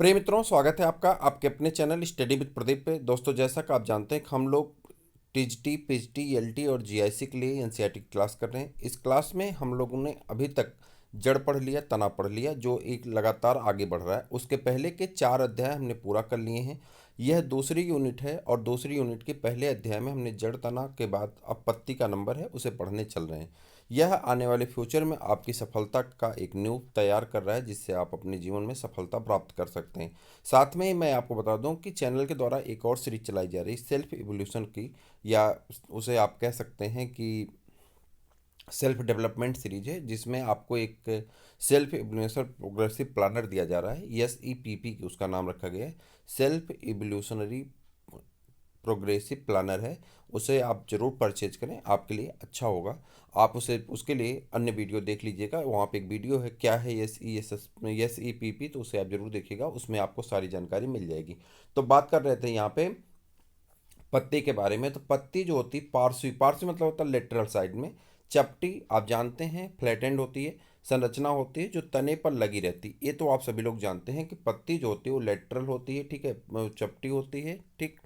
प्रिय मित्रों, स्वागत है आपका आपके अपने चैनल स्टडी विद प्रदीप पे। दोस्तों, जैसा कि आप जानते हैं कि हम लोग टीजीटी, पीजीटी, एलटी और जीआईसी के लिए एनसीईआरटी की क्लास कर रहे हैं। इस क्लास में हम लोगों ने अभी तक जड़ पढ़ लिया, तना पढ़ लिया, जो एक लगातार आगे बढ़ रहा है। उसके पहले के 4 अध्याय हमने पूरा कर लिए हैं। यह दूसरी यूनिट है और दूसरी यूनिट के पहले अध्याय में हमने जड़, तना के बाद अब पत्ती का नंबर है उसे पढ़ने चल रहे हैं। यह आने वाले फ्यूचर में आपकी सफलता का एक नींव तैयार कर रहा है, जिससे आप अपने जीवन में सफलता प्राप्त कर सकते हैं। साथ में ही मैं आपको बता दूं कि चैनल के द्वारा एक और सीरीज चलाई जा रही है सेल्फ इवोल्यूशन की, या उसे आप कह सकते हैं कि सेल्फ डेवलपमेंट सीरीज है, जिसमें आपको एक सेल्फ इवोल्यूशन प्रोग्रेसिव प्लानर दिया जा रहा है। SEPP उसका नाम रखा गया है, सेल्फ इवोल्यूशनरी प्रोग्रेसिव प्लानर है। उसे आप ज़रूर परचेज करें, आपके लिए अच्छा होगा। आप उसे उसके लिए अन्य वीडियो देख लीजिएगा, वहाँ पे एक वीडियो है क्या है SEPP, तो उसे आप ज़रूर देखिएगा, उसमें आपको सारी जानकारी मिल जाएगी। तो बात कर रहे थे यहाँ पे पत्ती के बारे में। तो पत्ती जो होती है पार्श्वी, पार्श्वी मतलब होता है लेटरल साइड में। चपटी आप जानते हैं फ्लैट एंड होती है। संरचना होती है जो तने पर लगी रहती है। ये तो आप सभी लोग जानते हैं कि पत्ती जो होती है वो लेटरल होती है, ठीक है, चपटी होती है, ठीक।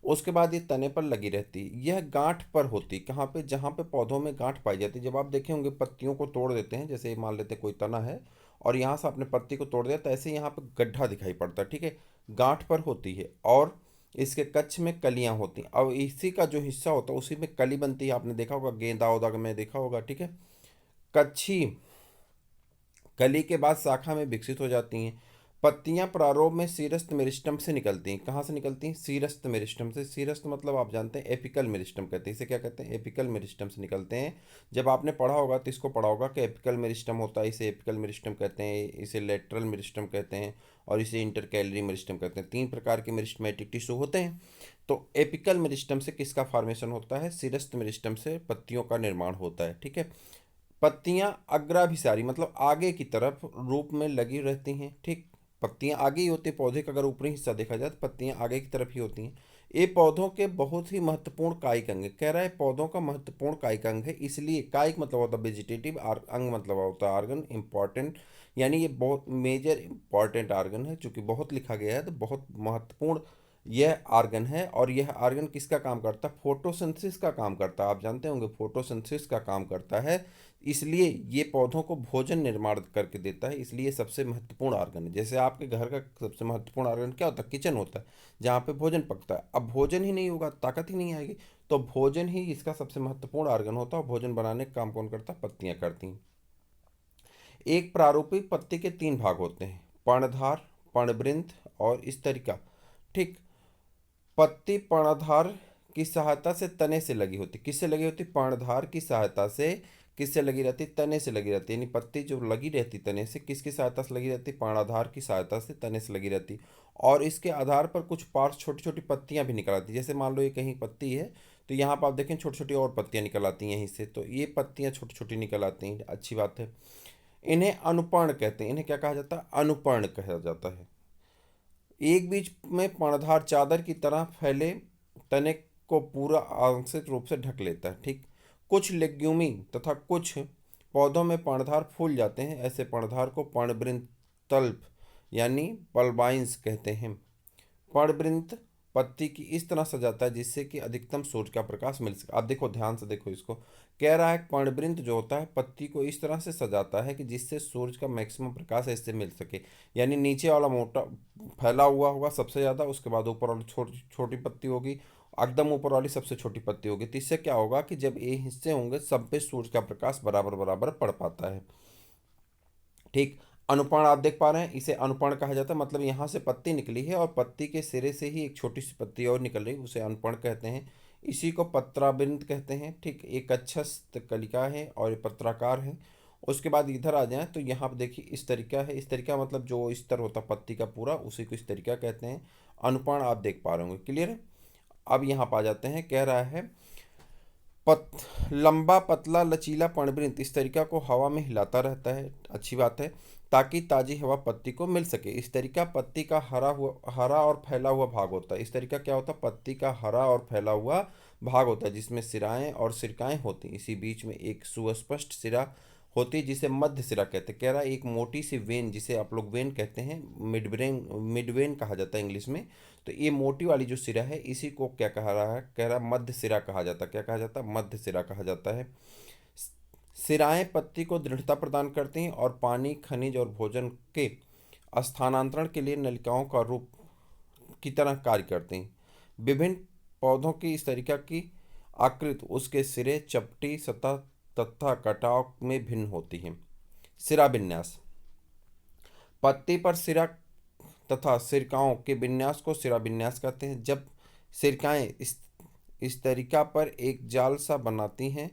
उसके बाद ये तने पर लगी रहती है। यह गांठ पर होती है, कहाँ पे? जहाँ पे पौधों में गांठ पाई जाती है। जब आप देखे होंगे पत्तियों को तोड़ देते हैं, जैसे मान लेते हैं कोई तना है और यहाँ से आपने पत्ती को तोड़ दिया, तो ऐसे यहाँ पे गड्ढा दिखाई पड़ता है, ठीक है, गांठ पर होती है। और इसके कच्छ में कलियां होती हैं। अब इसी का जो हिस्सा होता है उसी में कली बनती है, आपने देखा होगा, गेंदा ओदा में देखा होगा, ठीक है। कच्छी कली के बाद शाखा में विकसित हो जाती हैं। पत्तियां प्रारंभ में शीरस्थ मेरिस्टम से निकलती हैं। कहाँ से निकलती हैं? शीरस्थ मेरिस्टम से। शीरस्थ मतलब आप जानते हैं एपिकल मेरिस्टम कहते हैं। इसे क्या कहते हैं? एपिकल मेरिस्टम से निकलते हैं। जब आपने पढ़ा होगा तो इसको पढ़ा होगा कि एपिकल मेरिस्टम होता है, इसे एपिकल मेरिस्टम कहते हैं, इसे लेटरल मेरिस्टम कहते हैं और इसे इंटरकैलरी मेरिस्टम कहते हैं। 3 प्रकार के मेरिस्टमेटिक टिश्यू होते हैं। तो एपिकल मेरिस्टम से किसका फॉर्मेशन होता है? शीरस्थ मेरिस्टम से पत्तियों का निर्माण होता है, ठीक है। पत्तियां अग्राभिसारी मतलब आगे की तरफ रूप में लगी रहती हैं, ठीक। पत्तियां आगे ही होती है, पौधे का अगर ऊपरी हिस्सा देखा जाए तो पत्तियां आगे की तरफ ही होती हैं। ये पौधों के बहुत ही महत्वपूर्ण कायिक अंग है। कह रहा है पौधों का महत्वपूर्ण कायिक अंग है, इसलिए कायिक मतलब होता है वेजिटेटिव, अंग मतलब होता है ऑर्गन, इंपॉर्टेंट, यानी ये बहुत मेजर इंपॉर्टेंट ऑर्गन है। चूंकि बहुत लिखा गया है तो बहुत महत्वपूर्ण यह आर्गन है। और यह आर्गन किसका काम करता है? फोटोसिंथेसिस का काम करता है। आप जानते होंगे फोटोसिंथेसिस का काम करता है, इसलिए ये पौधों को भोजन निर्माण करके देता है, इसलिए सबसे महत्वपूर्ण ऑर्गन है। जैसे आपके घर का सबसे महत्वपूर्ण ऑर्गन क्या होता है? किचन होता है, जहाँ पे भोजन पकता है। अब भोजन ही नहीं होगा, ताकत ही नहीं आएगी, तो भोजन ही इसका सबसे महत्वपूर्ण ऑर्गन होता है। और भोजन बनाने का काम कौन करता है? पत्तियां करती हैं। एक प्रारूपिक पत्ती के 3 भाग होते हैं, पर्णधार, पर्णवृंत और स्तरिका, ठीक। पत्ती पर्णधार की सहायता से तने से लगी होती। किससे लगी होती? पर्णधार की सहायता से। किससे लगी रहती? तने से लगी रहती। यानी पत्ती जो लगी रहती तने से, किसकी सहायता से लगी रहती? पर्णाधार की सहायता से तने से लगी रहती। और इसके आधार पर कुछ पार्श्व छोटी छोटी पत्तियां भी निकल आती। जैसे मान लो ये कहीं पत्ती है, तो यहाँ पर आप देखें छोटी छोटी और पत्तियां निकल आती हैं यहीं से, तो ये पत्तियां छोटी छोटी निकल आती हैं, अच्छी बात है। इन्हें अनुपर्ण कहते हैं। इन्हें क्या कहा जाता है? अनुपर्ण कहा जाता है। एक बीच में पर्णधार चादर की तरह फैले तने को पूरा आंशिक रूप से ढक लेता है, ठीक। कुछ लेग्यूमी तथा कुछ पौधों में पर्णधार फूल जाते हैं। ऐसे पर्णधार को पर्णवृंतल्प यानी पल्बाइंस कहते हैं। पर्णवृंत पत्ती की इस तरह सजाता है जिससे कि अधिकतम सूर्य का प्रकाश मिल सके। आप देखो, ध्यान से देखो इसको। कह रहा है पर्णवृंत जो होता है पत्ती को इस तरह से सजाता है कि जिससे सूर्य का मैक्सिमम प्रकाश इससे मिल सके। यानी नीचे वाला मोटा फैला हुआ होगा सबसे ज़्यादा, उसके बाद ऊपर वाली छोटी छोटी पत्ती होगी, एकदम ऊपर वाली सबसे छोटी पत्ती होगी। तो इससे क्या होगा कि जब ये हिस्से होंगे सब पे सूर्य का प्रकाश बराबर बराबर पड़ पाता है, ठीक। अनुपर्ण आप देख पा रहे हैं, इसे अनुपर्ण कहा जाता है। मतलब यहाँ से पत्ती निकली है और पत्ती के सिरे से ही एक छोटी सी पत्ती और निकल रही, उसे अनुपर्ण कहते हैं। इसी को पत्राबिंद कहते हैं, ठीक। एक अच्छस्त कलिका है और ये पत्राकार है। उसके बाद इधर आ जाएं तो यहाँ पर देखिए इस तरीका है। इस तरीका मतलब जो स्तर होता है पत्ती का पूरा, उसी को इस तरीका कहते हैं। अनुपर्ण आप देख पा रहे होंगे, क्लियर है। अब यहाँ पा जाते हैं, कह रहा है पत लंबा पतला लचीला पर्णवृंत इस तरीका को हवा में हिलाता रहता है, अच्छी बात है, ताकि ताजी हवा पत्ती को मिल सके। इस तरीका पत्ती का हरा और फैला हुआ भाग होता है। इस तरीका क्या होता है? पत्ती का हरा और फैला हुआ भाग होता है, जिसमें सिराएं और सिरकाएं होती हैं। इसी बीच में एक सुस्पष्ट सिरा होती है जिसे मध्य सिरा कहते हैं। कह रहा है एक मोटी सी वेन, जिसे आप लोग वेन कहते हैं, मिड वेन कहा जाता है इंग्लिश में। तो ये मोटी वाली जो सिरा है इसी को क्या कहा रहा है, कह रहा है मध्य सिरा कहा जाता है। क्या कहा जाता है? मध्य सिरा कहा जाता है। सिराएं पत्ती को दृढ़ता प्रदान करती हैं और पानी, खनिज और भोजन के स्थानांतरण के लिए नलिकाओं का रूप की तरह कार्य करती हैं। विभिन्न पौधों की इस तरीका की आकृति उसके सिरे, चपटी सतह तथा कटाव में भिन्न होती है। सिरा विन्यास। पत्ती पर सिरा तथा सिरकाओं के विन्यास को सिरा विन्यास कहते हैं। जब सिरकाएं इस तरीका पर एक जाल सा बनाती हैं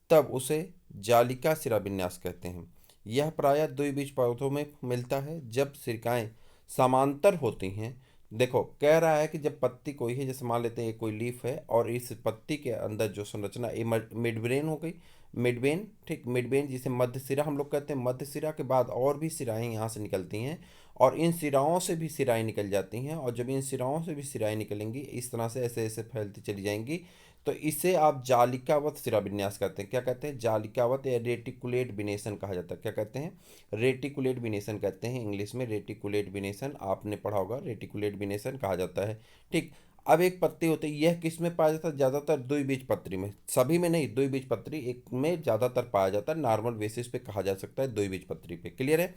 तब उसे जालिका सिरा विन्यास कहते हैं। यह प्रायः द्विबीज पौधों में मिलता है। जब सिरकाएं समांतर होती हैं, देखो कह रहा है कि जब पत्ती कोई है, जैसे मान लेते हैं ये कोई लीफ है और इस पत्ती के अंदर जो संरचना ये मिडब्रेन हो गई, मिडबेन, ठीक, मिडबेन जिसे मध्य सिरा हम लोग कहते हैं। मध्य सिरा के बाद और भी सिराएं यहाँ से निकलती हैं और इन सिराओं से भी सिराएं निकल जाती हैं, और जब इन सिराओं से भी सिराएं निकलेंगी इस तरह से ऐसे ऐसे फैलती चली जाएंगी, तो इसे आप जालिकावत सिरा विन्यास कहते हैं। क्या कहते हैं? जालिकावत या रेटिकुलेट विनेशन कहा जाता है। क्या कहते हैं? रेटिकुलेट विनेशन कहते हैं इंग्लिश में। रेटिकुलेट विनेशन आपने पढ़ा होगा, रेटिकुलेट विनेशन कहा जाता है। ठीक। अब एक पत्ती होती है, यह किस में पाया जाता है? ज़्यादातर द्विबीजपत्री में, सभी में नहीं, द्विबीजपत्री एक में ज़्यादातर पाया जाता है। नॉर्मल बेसिस पे कहा जा सकता है द्विबीजपत्री पे। क्लियर है?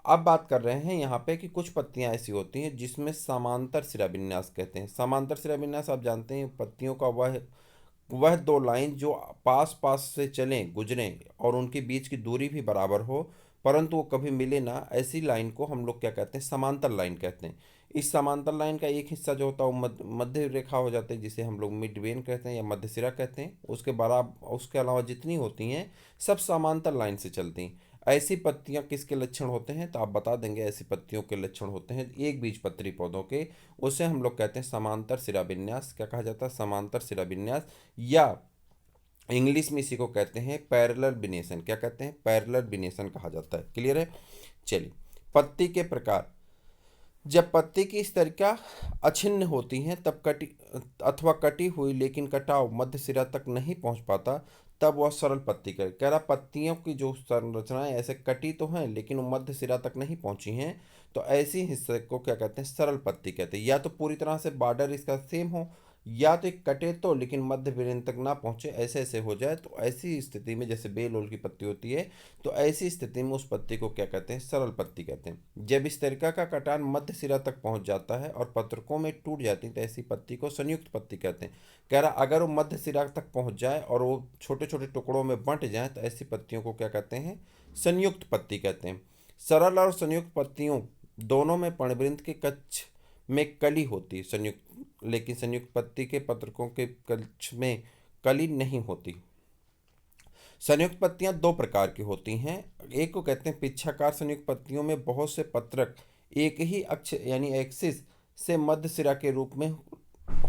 अब बात कर रहे हैं यहाँ पे कि कुछ पत्तियाँ ऐसी होती हैं जिसमें समांतर सिरा विन्यास कहते हैं। समांतर सिरा विन्यास आप जानते हैं, पत्तियों का वह दो लाइन जो पास पास से चलें, गुजरें और उनके बीच की दूरी भी बराबर हो परंतु वो कभी मिले ना, ऐसी लाइन को हम लोग क्या कहते हैं? समांतर लाइन कहते हैं। इस समांतर लाइन का एक हिस्सा जो होता है वो मध्य रेखा हो जाती है, जिसे हम लोग मिड वेन कहते हैं या मध्य सिरा कहते हैं। उसके बराबर, उसके अलावा जितनी होती हैं सब समांतर लाइन से चलती हैं। ऐसी पत्तियां किसके लक्षण होते हैं? तो आप बता देंगे ऐसी पत्तियों के लक्षण होते हैं एक बीजपत्री पौधों के, उसे हम लोग कहते हैं समांतर सिरा विन्यास। क्या कहा जाता है? समांतर सिरा विन्यास, या इंग्लिश में इसी को कहते हैं पैरेलल विनेशन। क्या कहते हैं? पैरेलल विनेशन कहा जाता है। क्लियर है? चलिए, पत्ती के प्रकार। जब पत्ती की इस तरीका अछिन्न होती हैं तब कटी अथवा कटी हुई लेकिन कटाव मध्य सिरा तक नहीं पहुंच पाता, तब वह सरल पत्ती कह रहा पत्तियों की जो संरचनाएं ऐसे कटी तो हैं लेकिन वो मध्य सिरा तक नहीं पहुंची हैं, तो ऐसी हिस्से को क्या कहते हैं? सरल पत्ती कहते हैं। या तो पूरी तरह से बॉर्डर इसका सेम हो, या तो एक कटे तो लेकिन मध्य बिरेन तक ना पहुंचे, ऐसे ऐसे हो जाए, तो ऐसी स्थिति में जैसे बेल ओल की पत्ती होती है, तो ऐसी स्थिति में उस पत्ती को क्या कहते हैं? सरल पत्ती कहते हैं। जब इस तरीका का कटान मध्य सिरा तक पहुंच जाता है और पत्रकों में टूट जाती है तो ऐसी पत्ती को संयुक्त पत्ती कहते हैं। कह रहा अगर वो मध्य सिरा तक पहुंच जाए और वो छोटे छोटे टुकड़ों में बंट जाए तो ऐसी पत्तियों को क्या कहते हैं? संयुक्त पत्ती कहते हैं। सरल और संयुक्त पत्तियों दोनों में पर्णवृंत के कक्ष में कली होती है, संयुक्त, लेकिन संयुक्त पत्ती के पत्रकों के कक्ष में कली नहीं होती। संयुक्त पत्तियां दो प्रकार की होती हैं। एक को कहते हैं पिच्छाकार संयुक्त पत्तियों में बहुत से पत्रक एक ही अक्ष यानी एक्सिस से मध्य सिरा के रूप में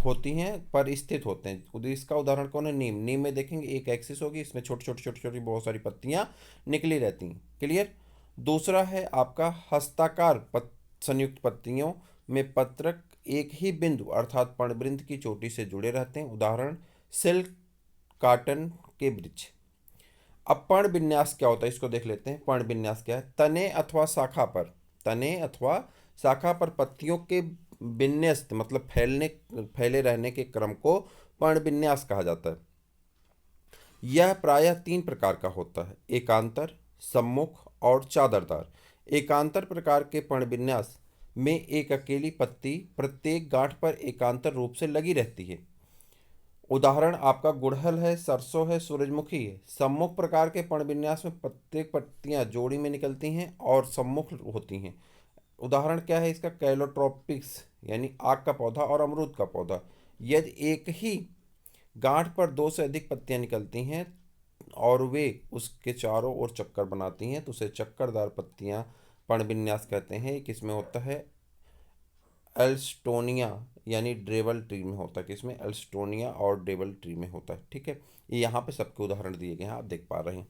होती हैं पर स्थित होते हैं। इसका उदाहरण कौन है? नीम। नीम में देखेंगे एक एक्सिस होगी, इसमें छोटी छोटी छोटी छोटी बहुत सारी पत्तियां निकली रहती हैं। क्लियर? दूसरा है आपका हस्ताकार संयुक्त पत्तियों में पत्रक एक ही बिंदु अर्थात पर्णवृंत की चोटी से जुड़े रहते हैं। उदाहरण सिल्क, कॉटन के वृक्ष। अब पर्ण विन्यास क्या होता है इसको देख लेते हैं। पर्ण विन्यास क्या है? तने अथवा शाखा पर, तने अथवा शाखा पर पत्तियों के विन्यस्त मतलब फैले रहने के क्रम को पर्ण विन्यास कहा जाता है। यह प्रायः तीन प्रकार का होता है: एकांतर, सम्मुख और चादरदार। एकांतर प्रकार के पर्ण विन्यास में एक अकेली पत्ती प्रत्येक गांठ पर एकांतर रूप से लगी रहती है। उदाहरण आपका गुड़हल है, सरसों है, सूरजमुखी है। सम्मुख प्रकार के पर्ण विन्यास में प्रत्येक पत्तियां जोड़ी में निकलती हैं और सम्मुख होती हैं। उदाहरण क्या है इसका? कैलोट्रोपिक्स यानी आग का पौधा और अमरूद का पौधा। यदि एक ही गांठ पर दो से अधिक पत्तियां निकलती हैं और वे उसके चारों ओर चक्कर बनाती हैं तो उसे चक्करदार पत्तियां पर्ण विन्यास कहते हैं। किसमें होता है? एल्स्टोनिया यानी ड्रेवल ट्री में होता है। किसमें? एल्स्टोनिया और ड्रेवल ट्री में होता है। ठीक है, ये यहाँ पे सबके उदाहरण दिए गए हैं, आप देख पा रहे हैं।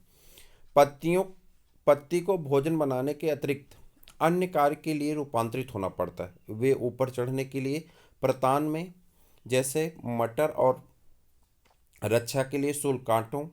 पत्ती को भोजन बनाने के अतिरिक्त अन्य कार्य के लिए रूपांतरित होना पड़ता है। वे ऊपर चढ़ने के लिए प्रतान में, जैसे मटर, और रक्षा के लिए शूल कांटों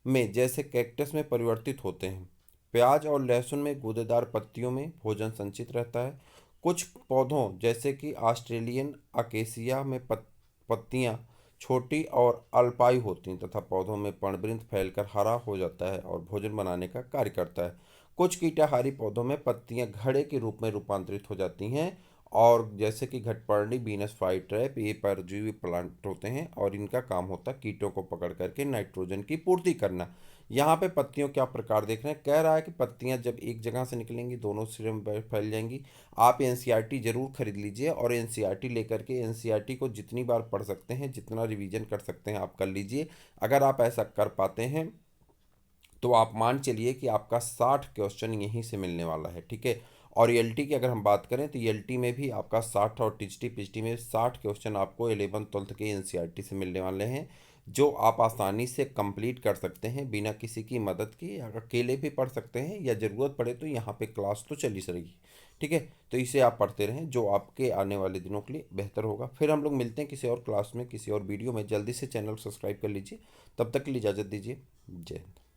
में जैसे कैक्टस में परिवर्तित होते हैं। प्याज और लहसुन में गूदेदार पत्तियों में भोजन संचित रहता है। कुछ पौधों जैसे कि ऑस्ट्रेलियन अकेसिया में पत्तियां छोटी और अल्पायु होती हैं तथा पौधों में पर्णवृंत फैलकर हरा हो जाता है और भोजन बनाने का कार्य करता है। कुछ कीटाहारी पौधों में पत्तियां घड़े के रूप में रूपांतरित हो जाती हैं, और जैसे कि घटपर्णी, बीनस फ्लाईट्रैप, ये परजीवी प्लांट होते हैं और इनका काम होता है कीटों को पकड़ करके नाइट्रोजन की पूर्ति करना। यहाँ पे पत्तियों क्या प्रकार देख रहे हैं, कह रहा है कि पत्तियां जब एक जगह से निकलेंगी दोनों सिरे में फैल जाएंगी। आप एनसीईआरटी जरूर खरीद लीजिए और एनसीईआरटी लेकर के एनसीईआरटी को जितनी बार पढ़ सकते हैं, जितना रिवीजन कर सकते हैं आप कर लीजिए। अगर आप ऐसा कर पाते हैं तो आप मान चलिए कि आपका 60 क्वेश्चन यहीं से मिलने वाला है, ठीक है। और ईएलटी की अगर हम बात करें तो ईएलटी में भी आपका 60 और टीजीटी पीजीटी में 60 क्वेश्चन आपको 11th 12th के एनसीईआरटी से मिलने वाले हैं, जो आप आसानी से कंप्लीट कर सकते हैं बिना किसी की मदद के। अकेले भी पढ़ सकते हैं या ज़रूरत पड़े तो यहाँ पे क्लास तो चली रहेगी, ठीक है। तो इसे आप पढ़ते रहें, जो आपके आने वाले दिनों के लिए बेहतर होगा। फिर हम लोग मिलते हैं किसी और क्लास में, किसी और वीडियो में। जल्दी से चैनल सब्सक्राइब कर लीजिए। तब तक के लिए इजाज़त दीजिए। जय हिंद।